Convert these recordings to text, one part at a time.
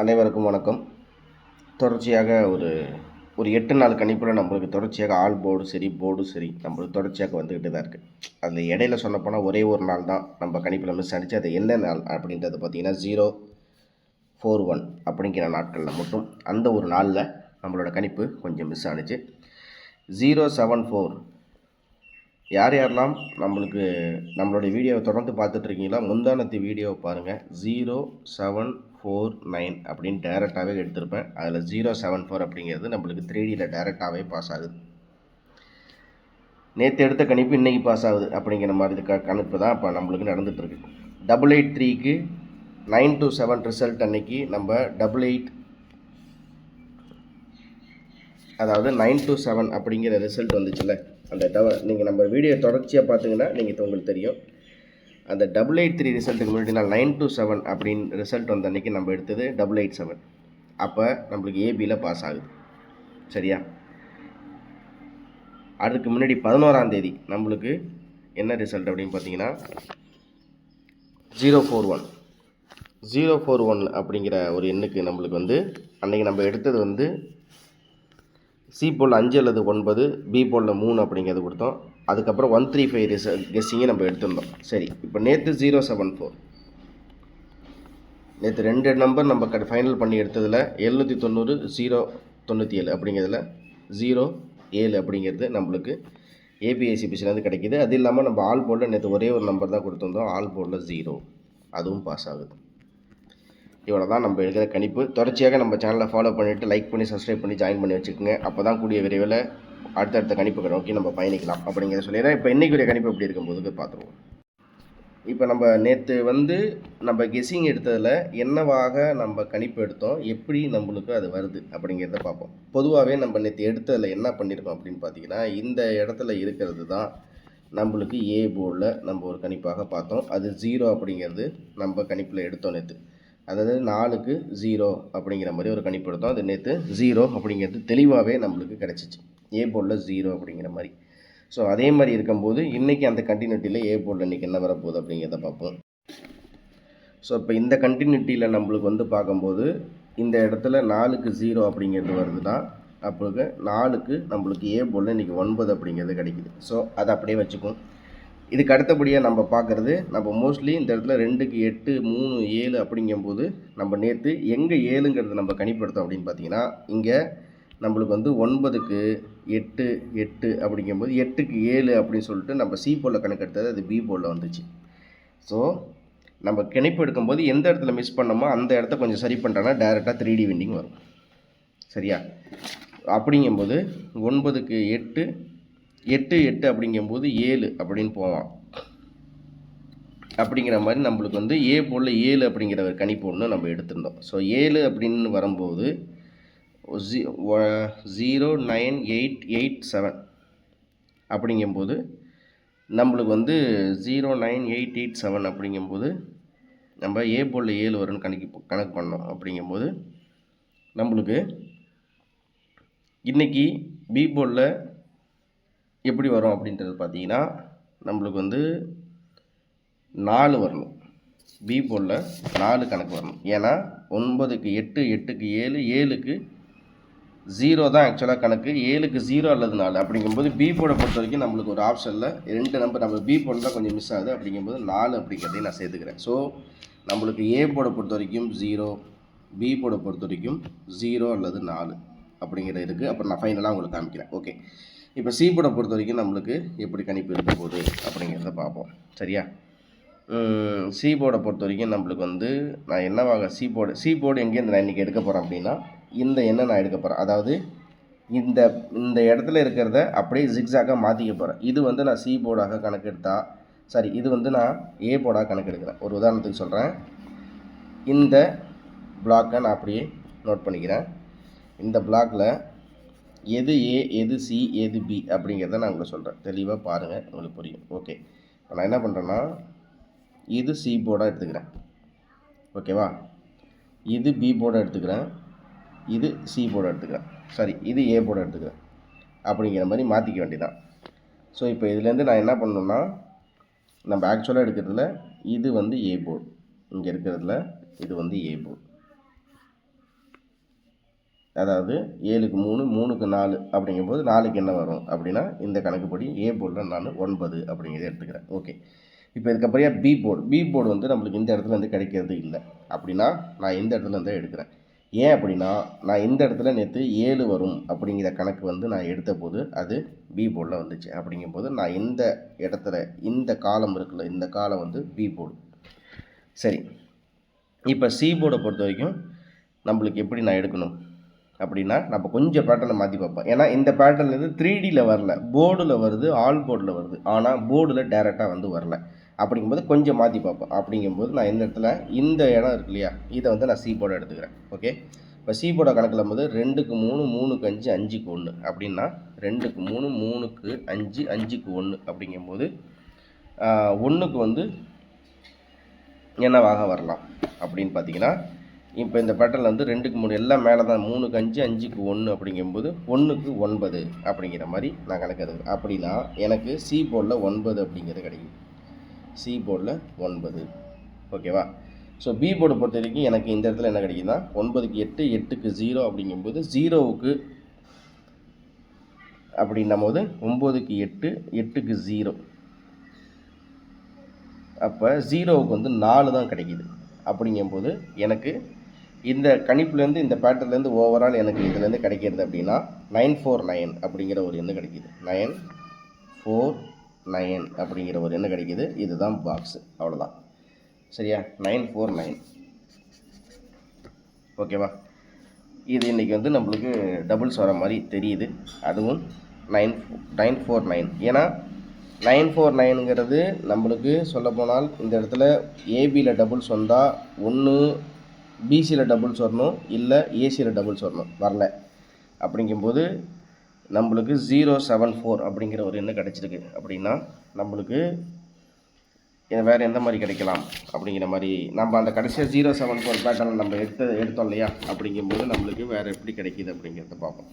அனைவருக்கும் வணக்கம். தொடர்ச்சியாக ஒரு ஒரு 8 நாள் கணிப்பில் நம்மளுக்கு தொடர்ச்சியாக ஆல் போர்டு சரி, போர்டு சரி நம்மளுக்கு தொடர்ச்சியாக வந்துக்கிட்டு தான் இருக்குது. அதில் இடையில சொல்லப்போனால் ஒரே ஒரு நாள் தான் நம்ம கணிப்பில் மிஸ் ஆகிடுச்சு. அது என்ன நாள் அப்படின்றது பார்த்திங்கன்னா 041 அப்படிங்கிற நாட்களில் மட்டும் அந்த ஒரு நாளில் நம்மளோட கணிப்பு கொஞ்சம் மிஸ் ஆகிடுச்சு. 074 யாரெல்லாம் நம்மளுடைய வீடியோவை தொடர்ந்து பார்த்துட்ருக்கீங்களா, முந்தானத்து வீடியோவை பாருங்கள். 0749 அப்படின்னு டேரெக்டாகவே எடுத்திருப்பேன். அதில் 074 அப்படிங்கிறது நம்மளுக்கு 3Dயில் டேரெக்டாகவே பாஸ் ஆகுது. நேற்று எடுத்த கணிப்பு இன்றைக்கி பாஸ் ஆகுது அப்படிங்கிற மாதிரி கணிப்பு தான் இப்போ நம்மளுக்கு நடந்துகிட்ருக்கு. 883க்கு 927 ரிசல்ட் அன்னைக்கு நம்ம 88 அதாவது 927 அப்படிங்கிற ரிசல்ட் வந்துச்சுல்ல, அந்த நீங்கள் நம்ம வீடியோ தொடர்ச்சியாக பார்த்தீங்கன்னா உங்களுக்கு தெரியும். அந்த 883 ரிசல்ட்டுக்கு முன்னாடி நான் 927 அப்படின்னு ரிசல்ட் வந்த அன்றைக்கி நம்ம எடுத்தது 887. அப்போ நம்மளுக்கு ஏபியில் பாஸ் ஆகுது. சரியா? அதுக்கு முன்னாடி 11ஆம் தேதி நம்மளுக்கு என்ன ரிசல்ட் அப்படின்னு பார்த்தீங்கன்னா 041 அப்படிங்கிற ஒரு எண்ணுக்கு நம்மளுக்கு அன்றைக்கி நம்ம எடுத்தது சி போலில் 5 அல்லது 9, பி போலில் 3 அப்படிங்கிறது கொடுத்தோம். அதுக்கப்புறம் 135 கெஸ்ஸிங்கை நம்ம எடுத்திருந்தோம். சரி, இப்போ நேற்று 074 நேற்று 2 நம்பர் நம்ம ஃபைனல் பண்ணி எடுத்ததில் 790 097 அப்படிங்கிறதுல 07 அப்படிங்கிறது நம்மளுக்கு ஏபிஐசிபிசிலேருந்து கிடைக்கிது. அது இல்லாமல் நம்ம ஆல் போர்டில் நேற்று ஒரே ஒரு நம்பர் தான் கொடுத்துருந்தோம். ஆல் போர்டில் 0, அதுவும் பாஸ் ஆகுது. இவ்வளோ தான் நம்ம எடுக்கிற கணிப்பு. தொடர்ச்சியாக நம்ம சேனலை ஃபாலோ பண்ணிவிட்டு லைக் பண்ணி சப்ஸ்கிரைப் பண்ணி ஜாயின் பண்ணி வச்சுக்கோங்க. அப்போ தான் கூடிய விரைவில் அடுத்தடுத்த கணிப்புகளை நோக்கி நம்ம பயணிக்கலாம் அப்படிங்கிறத சொல்லிடுறேன். இப்போ இன்றைக்குரிய கணிப்பு எப்படி இருக்கும்போது பார்த்துருவோம். இப்போ நம்ம நேற்று நம்ம கெஸ்ஸிங் எடுத்ததில் என்னவாக நம்ம கணிப்பு எடுத்தோம், எப்படி நம்மளுக்கு அது வருது அப்படிங்கிறத பார்ப்போம். பொதுவாகவே நம்ம நேற்று எடுத்ததில் என்ன பண்ணியிருக்கோம் அப்படின்னு பார்த்தீங்கன்னா, இந்த இடத்துல இருக்கிறது தான் நம்மளுக்கு ஏ போர்டில் நம்ம ஒரு கணிப்பாக பார்த்தோம். அது 0 அப்படிங்கிறது நம்ம கணிப்பில் எடுத்தோம் நேற்று. அதாவது 4க்கு 0 அப்படிங்கிற மாதிரி ஒரு கணிப்பு எடுத்தோம். அது நேற்று 0 அப்படிங்கிறது தெளிவாகவே நம்மளுக்கு கிடச்சிச்சு. ஏ போர்டில் 0 அப்படிங்கிற மாதிரி. ஸோ அதே மாதிரி இருக்கும்போது இன்றைக்கி அந்த கண்டினியூட்டியில் ஏ போர்டில் இன்றைக்கி என்ன வரப்போகுது அப்படிங்கிறத பார்ப்போம். ஸோ இப்போ இந்த கண்டினியூட்டியில் நம்மளுக்கு பார்க்கும்போது இந்த இடத்துல 4க்கு 0 அப்படிங்கிறது வருதுன்னா அப்போது 4க்கு நம்மளுக்கு ஏ போர்டில் இன்றைக்கி 9 அப்படிங்கிறது கிடைக்குது. ஸோ அதை அப்படியே வச்சுக்கும். இதுக்கு அடுத்தபடியாக நம்ம பார்க்குறது, நம்ம மோஸ்ட்லி இந்த இடத்துல 2க்கு 8 3 7 அப்படிங்கும்போது நம்ம நேற்று எங்கே 7ங்கிறது நம்ம கணிப்படுத்தோம் அப்படின்னு பார்த்தீங்கன்னா, இங்கே நம்மளுக்கு 9க்கு 8 8 அப்படிங்கும்போது 8க்கு 7 அப்படின்னு சொல்லிட்டு நம்ம சி போர்டில் கணக்கெடுத்தது அது பி போர்டில் வந்துச்சு. ஸோ நம்ம கணிப்பு எடுக்கும்போது எந்த இடத்துல மிஸ் பண்ணோமோ அந்த இடத்த கொஞ்சம் சரி பண்ணுறோன்னா டேரெக்டாக 3D விண்டிங் வரும். சரியா? அப்படிங்கும்போது 9க்கு 8 8 8 அப்படிங்கும்போது 7 அப்படின்னு போவான். அப்படிங்கிற மாதிரி நம்மளுக்கு ஏ போர்டில் 7 அப்படிங்கிற ஒரு கணிப்பு ஒன்று நம்ம எடுத்திருந்தோம். ஸோ 7 அப்படின்னு வரும்போது 09887 அப்படிங்கும்போது நம்மளுக்கு 09887 அப்படிங்கும்போது நம்ம ஏ போர்டில் 7 வரும்னு கணக்கு பண்ணோம். அப்படிங்கும்போது நம்மளுக்கு இன்றைக்கி பி போர்டில் எப்படி வரும் அப்படின்றது பார்த்தீங்கன்னா, நம்மளுக்கு 4 வரணும். பி போர்டில் 4 கணக்கு வரணும். ஏன்னா 9க்கு 8 8க்கு 7 7க்கு 0 தான் ஆக்சுவலாக கணக்கு. 7க்கு 0 அல்லது 4 அப்படிங்கும்போது பி போர்டை பொறுத்த வரைக்கும் நம்மளுக்கு ஒரு ஆப்ஷனில் 2 நம்பர் நம்ம பி போர்டு தான் கொஞ்சம் மிஸ் ஆகுது. அப்படிங்கும்போது 4 அப்படிங்கிறதையும் நான் சேர்த்துக்கிறேன். ஸோ நம்மளுக்கு ஏ போர்டை பொறுத்த வரைக்கும் 0, பி போர்டை பொறுத்த வரைக்கும் 0 அல்லது 4 அப்படிங்கிறது இருக்குது. அப்புறம் நான் ஃபைனலாக உங்களுக்கு காமிக்கிறேன். ஓகே, இப்போ சி போர்டை பொறுத்த வரைக்கும் நம்மளுக்கு எப்படி கணிப்பு இருக்க போகுது அப்படிங்கிறத பார்ப்போம். சரியா? சி போர்டை பொறுத்த வரைக்கும் நம்மளுக்கு நான் என்னவாக சி போர்டு எங்கேருந்து நான் இன்றைக்கி எடுக்க போகிறேன் அப்படின்னா, இந்த எண்ணை நான் எடுக்க போகிறேன். அதாவது இந்த இடத்துல இருக்கிறத அப்படியே ஜிக்ஸாக மாற்றிக்க போகிறேன். இது நான் சி போர்டாக கணக்கெடுத்தா சரி, இது நான் ஏ போர்டாக கணக்கெடுக்கிறேன். ஒரு உதாரணத்துக்கு சொல்கிறேன். இந்த பிளாக்கை நான் அப்படியே நோட் பண்ணிக்கிறேன். இந்த பிளாக்கில் எது ஏ எது சி எது பி அப்படிங்கிறத நான் உங்களுக்கு சொல்கிறேன். தெளிவாக பாருங்கள், உங்களுக்கு புரியும். ஓகே, இப்போ நான் என்ன பண்ணுறேன்னா, இது சி போர்டாக எடுத்துக்கிறேன். ஓகேவா? இது பி போர்டாக எடுத்துக்கிறேன். இது சி போர்டாக எடுத்துக்கிறேன். சரி, இது ஏ போர்டாக எடுத்துக்கிறேன். அப்படிங்கிற மாதிரி மாற்றிக்க வேண்டியதான். ஸோ இப்போ இதுலேருந்து நான் என்ன பண்ணணுன்னா, நம்ம ஆக்சுவலாக எடுக்கிறதுல இது ஏ போர்டு, இங்கே இருக்கிறதுல இது ஏ போர்டு. அதாவது 7க்கு 3 3க்கு 4 அப்படிங்கும்போது 4க்கு என்ன வரும் அப்படின்னா இந்த கணக்குப்படி ஏ போர்டில் நான் 9 அப்படிங்கிறத எடுத்துக்கிறேன். ஓகே, இப்போ இதுக்கப்புறம் பி போர்டு வந்து நம்மளுக்கு இந்த இடத்துல வந்து கிடைக்கிறது இல்லை. அப்படின்னா நான் இந்த இடத்துல வந்து எடுக்கிறேன். ஏன் அப்படின்னா நான் இந்த இடத்துல நேற்று 7 வரும் அப்படிங்கிற கணக்கு வந்து நான் எடுத்த போது அது பி போர்டில் வந்துச்சு. அப்படிங்கும்போது நான் இந்த இடத்துல இந்த காலம் இருக்குல்ல, இந்த காலம் வந்து பி போர்டு. சரி, இப்போ சி போர்டை பொறுத்த வரைக்கும் நம்மளுக்கு எப்படி நான் எடுக்கணும் அப்படின்னா நம்ம கொஞ்சம் பேட்டர்னை மாற்றி பார்ப்போம். ஏன்னா இந்த பேட்டர்ன்லேருந்து 3Dயில் வரல, போர்டில் வருது, ஆல் போர்டில் வருது. ஆனால் போர்டில் டேரெக்டாக வந்து வரல. அப்படிங்கும்போது கொஞ்சம் மாற்றி பார்ப்போம். அப்படிங்கும்போது நான் இந்த இடத்துல இந்த இடம் இருக்கு இல்லையா, இதை வந்து நான் சி போர்டை எடுத்துக்கிறேன். ஓகே, இப்போ சி போர்டை கணக்கில் போது 2க்கு 3 3க்கு 5 5க்கு 1 அப்படின்னா 2க்கு 3 3க்கு 5 5க்கு 1 அப்படிங்கும்போது 1க்கு வந்து என்னவாக வரலாம் அப்படின்னு பார்த்தீங்கன்னா, இப்போ இந்த பேட்டர்னில் வந்து 2க்கு 3 எல்லாம் மேலே தான், 3க்கு 5 5க்கு 1 அப்படிங்கும்போது 1க்கு 9 அப்படிங்கிற மாதிரி நான் கணக்கு எடுக்கிறேன். அப்படின்னா எனக்கு சி போர்டில் 9 அப்படிங்கிறது கிடைக்கும். சி போர்டில் 9. ஓகேவா? ஸோ பி போர்டை பொறுத்த வரைக்கும் எனக்கு இந்த இடத்துல என்ன கிடைக்குதுன்னா 9க்கு 8 8க்கு 0 அப்படிங்கும்போது 0க்கு அப்படின்னும் போது 9க்கு 8 8க்கு 0. அப்போ 0க்கு வந்து 4 தான் கிடைக்கிது. அப்படிங்கும்போது எனக்கு இந்த கணிப்புலேருந்து இந்த பேட்டர்லேருந்து ஓவரால் எனக்கு இதுலேருந்து கிடைக்கிறது அப்படின்னா 949 அப்படிங்கிற ஒரு எண்ணு கிடைக்கிது. 949 அப்படிங்கிற ஒரு எண்ணு கிடைக்கிது. இதுதான் பாக்ஸு, அவ்வளோதான். சரியா? 949. ஓகேவா? இது இன்றைக்கி வந்து நம்மளுக்கு டபுள்ஸ் வர மாதிரி தெரியுது. அதுவும் 949. ஏன்னா 949ங்கிறது நம்மளுக்கு சொல்லப்போனால் இந்த இடத்துல ஏபியில் டபுள்ஸ் வந்தால் ஒன்று பிசியில் டபுள்ஸ் வரணும், இல்லை ஏசியில் டபுள்ஸ் வரணும், வரல. அப்படிங்கும்போது நம்மளுக்கு 074 அப்படிங்கிற ஒரு எண்ணு கிடச்சிருக்கு. அப்படின்னா நம்மளுக்கு வேறு எந்த மாதிரி கிடைக்கலாம் அப்படிங்கிற மாதிரி நம்ம அந்த கடைசியாக 074 பேட்டர்ன் நம்ம எடுத்தோம் இல்லையா, அப்படிங்கும்போது நம்மளுக்கு வேறு எப்படி கிடைக்கிது அப்படிங்கிறத பார்ப்போம்.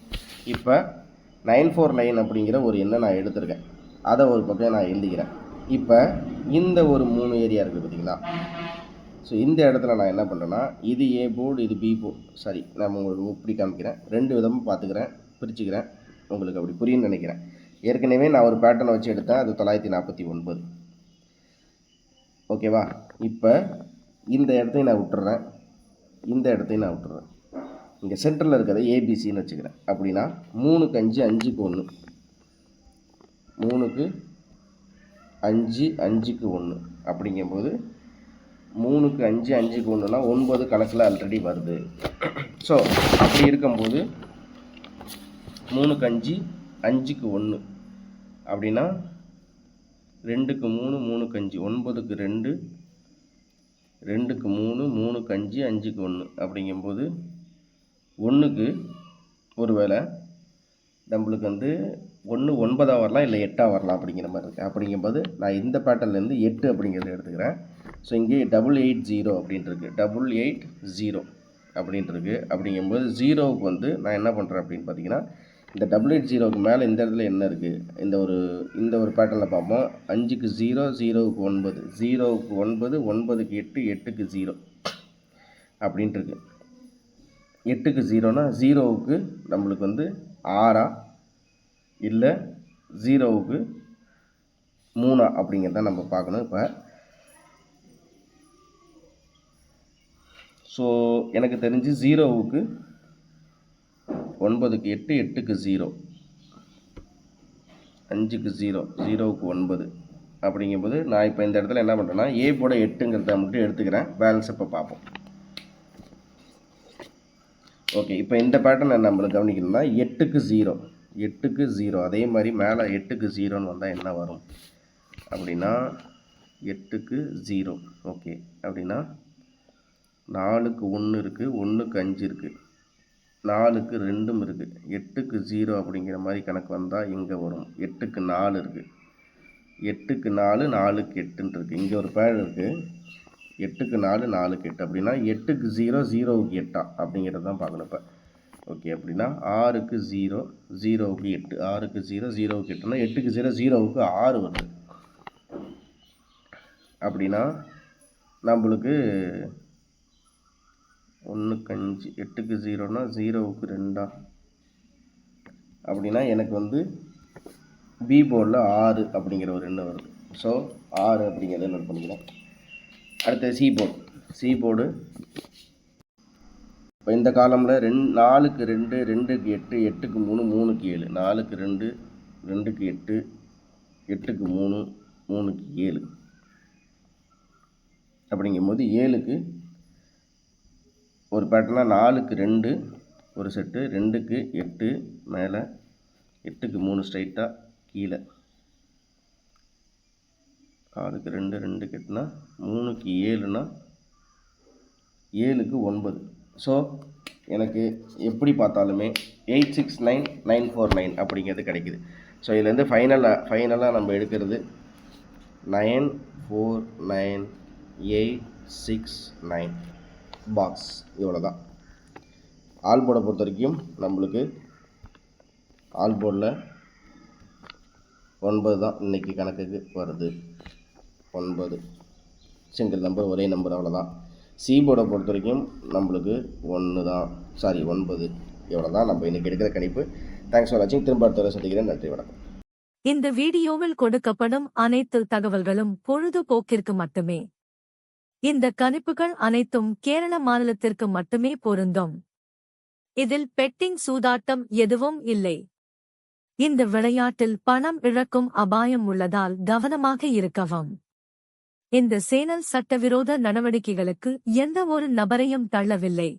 இப்போ 949 அப்படிங்கிற ஒரு எண்ணை நான் எடுத்திருக்கேன், அதை ஒரு பக்கம் நான் எழுதிக்கிறேன். இப்போ இந்த ஒரு 3 ஏரியா இருக்குது பார்த்தீங்களா, ஸோ இந்த இடத்துல நான் என்ன பண்ணுறேன்னா இது ஏ போர்டு இது பி போர்டு, சரி நான் உங்களுக்கு இப்படி காமிக்கிறேன், 2 விதமாக பார்த்துக்கிறேன், பிரிச்சுக்கிறேன், உங்களுக்கு அப்படி புரியுன்னு நினைக்கிறேன். ஏற்கனவே நான் ஒரு பேட்டர்னை வச்சு எடுத்தேன், அது 949. ஓகேவா? இப்போ இந்த இடத்தையும் நான் விட்டுறேன், இந்த இடத்தையும் நான் விட்டுறேன். இங்கே சென்டரில் இருக்கிறத ஏபிசின்னு வச்சுக்கிறேன். அப்படின்னா 3க்கு 5 5க்கு 1, 3க்கு 5 5க்கு 1 அப்படிங்கும்போது 3க்கு 5 5க்கு 1னா 9 கணக்கில் ஆல்ரெடி வருது. ஸோ அப்படி இருக்கும்போது 3க்கு 5 5க்கு 1 அப்படின்னா 2க்கு 3 3க்கு 5 9க்கு 2 2க்கு 3 3க்கு 5 5க்கு 1 அப்படிங்கும்போது 1க்கு ஒரு வேளை நம்மளுக்கு வந்து 1 9ஆக வரலாம், இல்லை 8ஆக வரலாம் அப்படிங்கிற மாதிரி இருக்குது. அப்படிங்கும்போது நான் இந்த பேட்டர்ன்லேருந்து 8 அப்படிங்கிறத எடுத்துக்கிறேன். ஸோ இங்கே 880 அப்படின்ட்டுருக்கு, 880 அப்படின்ட்டுருக்கு. அப்படிங்கும்போது 0க்கு வந்து நான் என்ன பண்ணுறேன் அப்படின்னு பார்த்தீங்கன்னா, இந்த 880க்கு மேலே இந்த இடத்துல என்ன இருக்குது, இந்த ஒரு பேட்டர்னில் பார்ப்போம். 5க்கு 0 0க்கு 9 0க்கு 9 9க்கு 8 8க்கு 0 அப்படின்ட்டுருக்கு. 8க்கு 0னா 0க்கு நம்மளுக்கு வந்து 6 இல்லை 0க்கு 3 அப்படிங்கிறத நம்ம பார்க்கணும். இப்போ ஸோ எனக்கு தெரிஞ்சு 0க்கு 9க்கு 8 8க்கு 0 5க்கு 0 0க்கு 9 அப்படிங்கும்போது நான் இப்போ இந்த இடத்துல என்ன பண்ணுறேன்னா ஏ போட 8ங்கிறத மட்டும் எடுத்துக்கிறேன். பேலன்ஸ் இப்போ பார்ப்போம். ஓகே, இப்போ இந்த பேட்டர்ன் நம்மளுக்கு கவனிக்கணும்னா 8க்கு 0 8க்கு 0 அதே மாதிரி மேலே 8க்கு 0ன்னு வந்தால் என்ன வரும் அப்படின்னா 8க்கு 0. ஓகே, அப்படின்னா 4க்கு 1 இருக்குது, 1க்கு 5 இருக்குது, 4க்கு 2ம் இருக்குது, 8க்கு 0 அப்படிங்கிற மாதிரி கணக்கு வந்தால் இங்கே வரும். 8க்கு 4 இருக்குது, 8க்கு 4 4க்கு 8ன்னு இருக்குது. இங்கே ஒரு பேர் இருக்குது, 8க்கு 4 4க்கு 8 அப்படின்னா 8க்கு 0 0க்கு 8 அப்படிங்கிறது தான் பார்க்கணும் இப்போ. ஓகே, அப்படின்னா 6க்கு 0 0க்கு 8 6க்கு 0 0க்கு 8னா 8க்கு 0 0க்கு 6 வருது. அப்படின்னா நம்மளுக்கு 1க்கு 5, 8க்கு 0னா 0க்கு 2 அப்படின்னா எனக்கு வந்து பி போர்டில் 6 அப்படிங்கிற ஒரு எண்ணம் வருது. ஸோ 6 அப்படிங்கிறத நோட் பண்ணிக்கிறேன். அடுத்து சி போர்டு இப்போ இந்த காலமில் 4க்கு 2, 2க்கு 8, 8க்கு 3, 3க்கு 7, 4க்கு 2, 2க்கு 8, 8க்கு 3, 3க்கு 7 அப்படிங்கும்போது 7க்கு ஒரு பேட்டர்னாக 4க்கு 2 ஒரு செட்டு, 2க்கு 8 மேலே, 8க்கு 3 ஸ்ட்ரைட்டாக கீழே, 4க்கு 2, 2க்கு 8னா 3க்கு 7னா 7க்கு 9. ஸோ எனக்கு எப்படி பார்த்தாலுமே 869949 அப்படிங்கிறது கிடைக்குது. ஸோ இதுலேருந்து ஃபைனலாக நம்ம எடுக்கிறது 949869 பாக்ஸ். இவ்வளோ தான். ஆல் போர்டை பொறுத்த வரைக்கும் நம்மளுக்கு ஆல் போர்டில் 9 தான் இன்றைக்கி கணக்குக்கு வருது. 9 சிங்கிள் நம்பர், ஒரே நம்பர், அவ்வளோதான். சி போர்டை பொறுத்த வரைக்கும் நம்மளுக்கு 9. இவ்வளோ தான் நம்ம இன்றைக்கி எடுக்கிற கணிப்பு. தேங்க்ஸ் ஃபார் வாட்சிங். திரும்ப அடுத்த வரை சொல்லிக்கிறேன். நன்றி, வணக்கம். இந்த வீடியோவில் கொடுக்கப்படும் அனைத்து தகவல்களும் பொழுதுபோக்கிற்கு மட்டுமே. இந்த கணிப்புகள் அனைத்தும் கேரள மாநிலத்திற்கு மட்டுமே பொருந்தும். இதில் பெட்டிங் சூதாட்டம் எதுவும் இல்லை. இந்த விளையாட்டில் பணம் இழக்கும் அபாயம் உள்ளதால் கவனமாக இருக்கவும். இந்த சேனல் சட்டவிரோத நடவடிக்கைகளுக்கு எந்த ஒரு நபரையும் தள்ளவில்லை.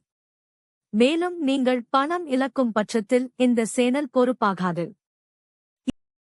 மேலும் நீங்கள் பணம் இழக்கும் பட்சத்தில் இந்த சேனல் பொறுப்பாகாது.